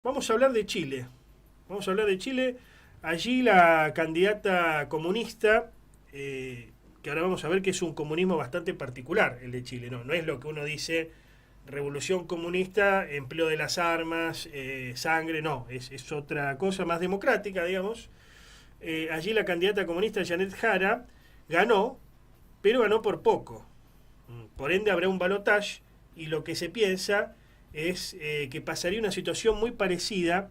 Vamos a hablar de Chile. Vamos a hablar de Chile. Allí la candidata comunista, que ahora vamos a ver que es un comunismo bastante particular el de Chile. No es lo que uno dice revolución comunista, empleo de las armas, sangre, no. Es otra cosa más democrática, digamos. Allí la candidata comunista Janet Jara ganó, pero ganó por poco. Por ende habrá un balotaje y lo que se piensa es que pasaría una situación muy parecida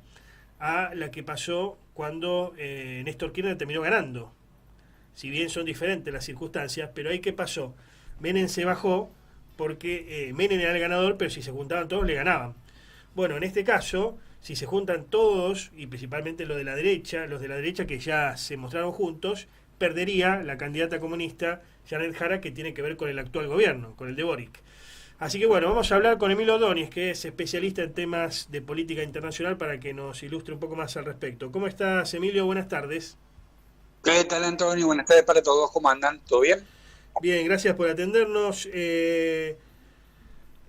a la que pasó cuando Néstor Kirchner terminó ganando. Si bien son diferentes las circunstancias, pero ahí qué pasó. Menem se bajó porque Menem era el ganador, pero si se juntaban todos le ganaban. Bueno, en este caso, si se juntan todos, y principalmente los de la derecha que ya se mostraron juntos, perdería la candidata comunista Janet Jara, que tiene que ver con el actual gobierno, con el de Boric. Así que bueno, vamos a hablar con Emilio Ordóñez, que es especialista en temas de política internacional, para que nos ilustre un poco más al respecto. ¿Cómo estás, Emilio? Buenas tardes. ¿Qué tal, Antonio? Buenas tardes para todos. ¿Cómo andan? ¿Todo bien? Bien, gracias por atendernos.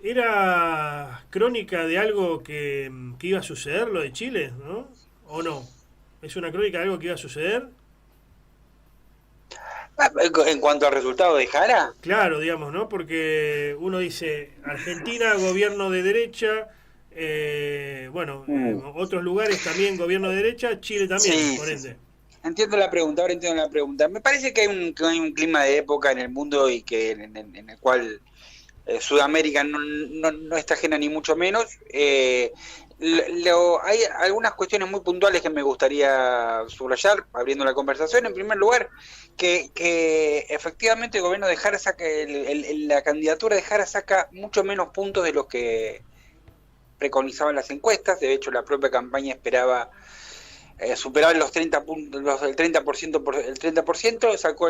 Era crónica de algo que iba a suceder, lo de Chile, ¿no? ¿O no? ¿Es una crónica de algo que iba a suceder? En cuanto al resultado de Jara, Claro, digamos, ¿no? Porque uno dice, Argentina, gobierno de derecha, otros lugares también gobierno de derecha, Chile también, sí, por sí, sí. ende. Entiendo la pregunta, ahora entiendo la pregunta. Me parece que hay un clima de época en el mundo y que en el cual Sudamérica no está ajena ni mucho menos. Hay algunas cuestiones muy puntuales que me gustaría subrayar, abriendo la conversación. En primer lugar, que efectivamente el gobierno de Jara saca, la candidatura de Jara saca mucho menos puntos de los que preconizaban las encuestas. De hecho, la propia campaña esperaba superar los 30 puntos, el 30%, el 30%, sacó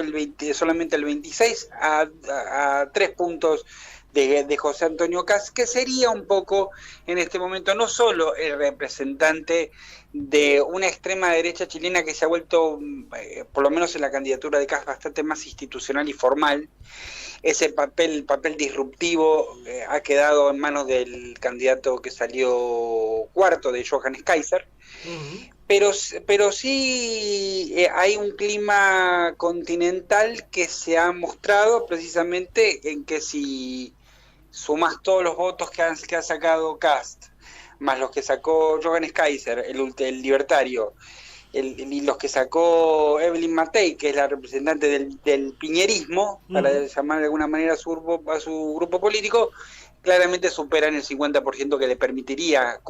solamente el 26 a 3 puntos de José Antonio Kast, que sería un poco en este momento no solo el representante de una extrema derecha chilena que se ha vuelto, por lo menos en la candidatura de Kast, bastante más institucional y formal. Ese papel disruptivo ha quedado en manos del candidato que salió cuarto, de Johannes Kaiser, Ujú. pero, pero sí hay un clima continental que se ha mostrado precisamente en que si sumas todos los votos que ha sacado Kast, más los que sacó Johannes Kaiser, el libertario, y los que sacó Evelyn Matei, que es la representante del piñerismo, para Ujú. llamar de alguna manera a su grupo político, claramente superan el 50% que le permitiría,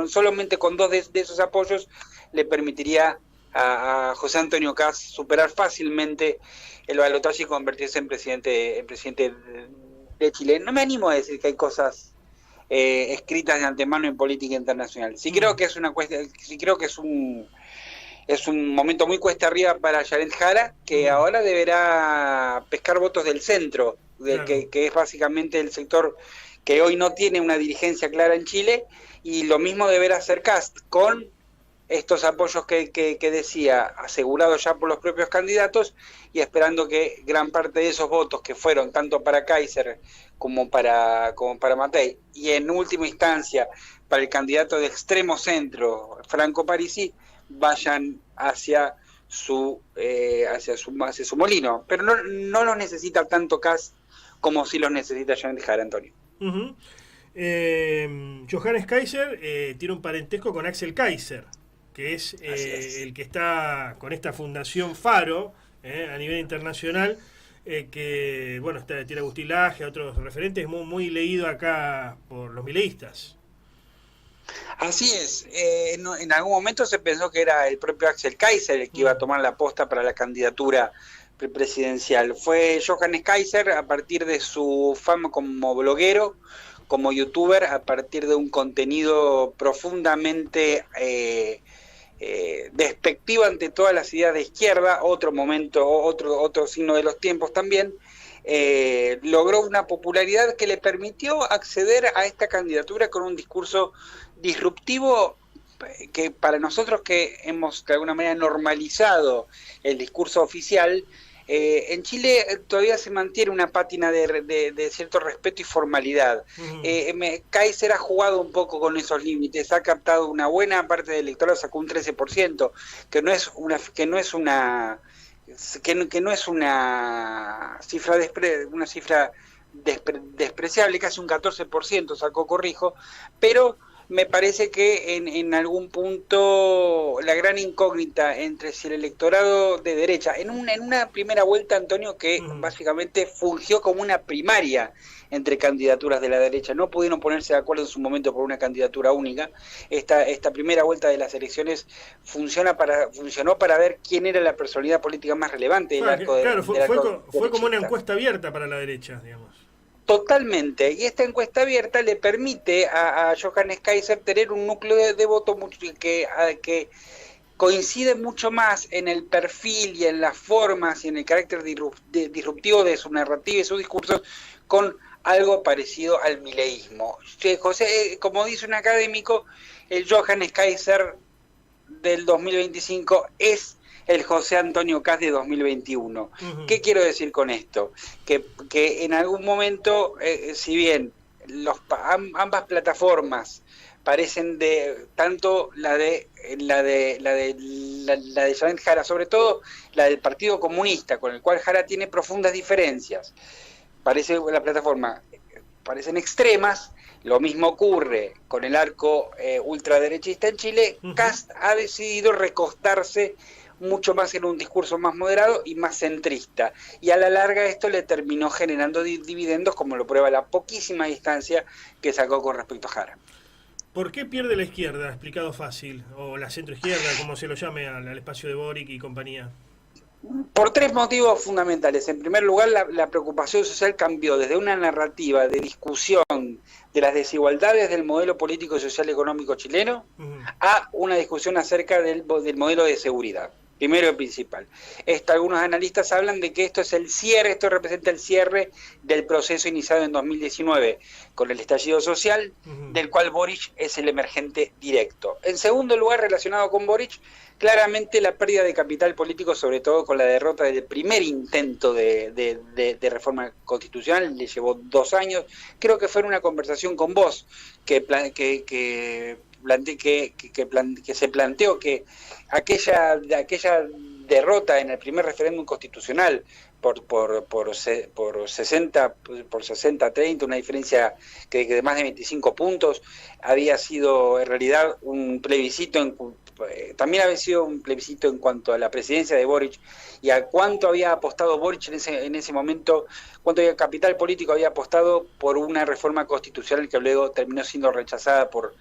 solamente con dos de esos apoyos, le permitiría a José Antonio Kast superar fácilmente el balotaje y convertirse en presidente de Chile. No me animo a decir que hay cosas escritas de antemano en política internacional. Sí creo Ujú. que es una cuestión, sí creo que es un momento muy cuesta arriba para Jared Jara, que Ujú. ahora deberá pescar votos del centro, Claro. que es básicamente el sector que hoy no tiene una dirigencia clara en Chile, y lo mismo deberá hacer Kast con estos apoyos que decía, asegurados ya por los propios candidatos, y esperando que gran parte de esos votos que fueron tanto para Kaiser como para Matei, y en última instancia para el candidato de extremo centro, Franco Parisi, vayan hacia su molino. Pero no los necesita tanto Kass como si los necesita Jean de Jara, Antonio. Ujú. Johannes Kaiser tiene un parentesco con Axel Kaiser, que es Así es. el que está con esta fundación Faro a nivel internacional, que bueno, tiene Agustín Laje, otros referentes, muy leído acá por los mileístas. Así es. En algún momento se pensó que era el propio Axel Kaiser el que iba a Mm. tomar la posta para la candidatura presidencial. Fue Johannes Kaiser, a partir de su fama como bloguero, como youtuber, a partir de un contenido profundamente despectivo ante todas las ideas de izquierda, otro momento, otro signo de los tiempos también. Logró una popularidad que le permitió acceder a esta candidatura con un discurso disruptivo, que para nosotros que hemos de alguna manera normalizado el discurso oficial, En Chile todavía se mantiene una pátina de cierto respeto y formalidad. Kaiser ha jugado un poco con esos límites, ha captado una buena parte del electorado, sacó un 13%, que no es una cifra despreciable, casi un 14% sacó, corrijo, pero me parece que en algún punto la gran incógnita entre si el electorado de derecha, en una primera vuelta, Antonio, que básicamente fungió como una primaria entre candidaturas de la derecha, no pudieron ponerse de acuerdo en su momento por una candidatura única. Esta primera vuelta de las elecciones funcionó para ver quién era la personalidad política más relevante del arco de Claro, fue como una encuesta abierta para la derecha, digamos. Totalmente, y esta encuesta abierta le permite a Johannes Kaiser tener un núcleo de voto que coincide mucho más en el perfil y en las formas y en el carácter disruptivo de su narrativa y sus discursos con algo parecido al mileísmo. José, como dice un académico, el Johannes Kaiser del 2025 es el José Antonio Kast de 2021. ¿Qué quiero decir con esto? Que en algún momento, si bien ambas plataformas parecen tanto la de Janet Jara, sobre todo la del Partido Comunista, con el cual Jara tiene profundas diferencias, la plataforma parecen extremas. Lo mismo ocurre con el arco ultraderechista en Chile. Kast ha decidido recostarse mucho más en un discurso más moderado y más centrista, y a la larga esto le terminó generando dividendos, como lo prueba la poquísima distancia que sacó con respecto a Jara. ¿Por qué pierde la izquierda? Explicado fácil, o la centroizquierda, como se lo llame al espacio de Boric y compañía. Por tres motivos fundamentales. En primer lugar, la preocupación social cambió desde una narrativa de discusión de las desigualdades del modelo político, social y económico chileno a una discusión acerca del modelo de seguridad. Primero y principal. Algunos analistas hablan de que esto representa el cierre del proceso iniciado en 2019 con el estallido social, del cual Boric es el emergente directo. En segundo lugar, relacionado con Boric, claramente la pérdida de capital político, sobre todo con la derrota del primer intento de reforma constitucional, le llevó 2 años. Creo que fue en una conversación con vos que se planteó que aquella derrota en el primer referéndum constitucional por 60-30, una diferencia de más de 25 puntos, había sido en realidad un plebiscito, también había sido un plebiscito en cuanto a la presidencia de Boric y a cuánto había apostado Boric en ese momento, cuánto capital político había apostado por una reforma constitucional que luego terminó siendo rechazada por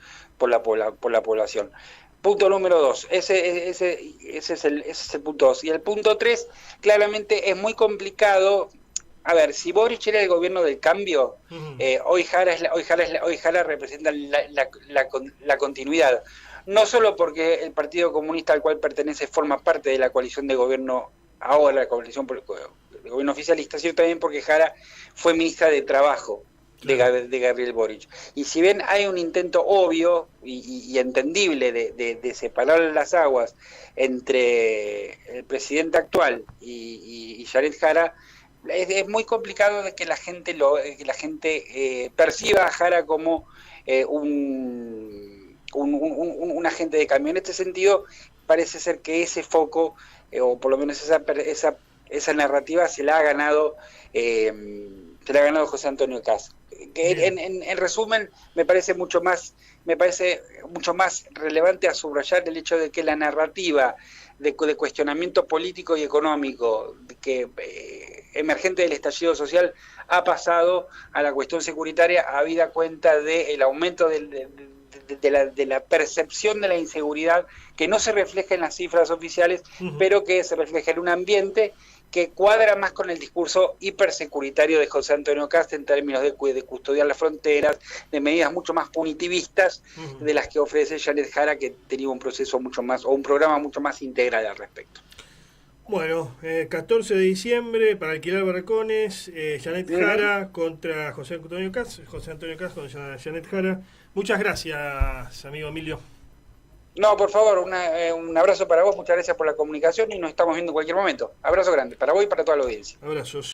la población. Punto número 2, ese es el punto 2. Y el punto 3, claramente es muy complicado. A ver, si Boric era el gobierno del cambio, hoy Jara representa la continuidad. No solo porque el Partido Comunista al cual pertenece forma parte de la coalición de gobierno, ahora la coalición de gobierno oficialista, sino también porque Jara fue ministra de Trabajo de Gabriel Boric. Y si bien hay un intento obvio y entendible de separar las aguas entre el presidente actual y Janet Jara, es muy complicado de que la gente perciba a Jara como un agente de cambio. En este sentido, parece ser que ese foco, o por lo menos esa narrativa, se la ha ganado José Antonio Kast. En resumen, me parece mucho más relevante a subrayar el hecho de que la narrativa de cuestionamiento político y económico emergente del estallido social ha pasado a la cuestión securitaria, habida cuenta del aumento de la percepción de la inseguridad, que no se refleja en las cifras oficiales, pero que se refleja en un ambiente que cuadra más con el discurso hipersecuritario de José Antonio Kast en términos de custodiar las fronteras, de medidas mucho más punitivistas de las que ofrece Janet Jara, que tenía un programa mucho más integral al respecto. Bueno, 14 de diciembre para alquilar barracones, Janet Jara contra José Antonio Kast contra Janet Jara. Muchas gracias, amigo Emilio. No, por favor, un abrazo para vos, muchas gracias por la comunicación y nos estamos viendo en cualquier momento. Abrazo grande para vos y para toda la audiencia. Abrazos.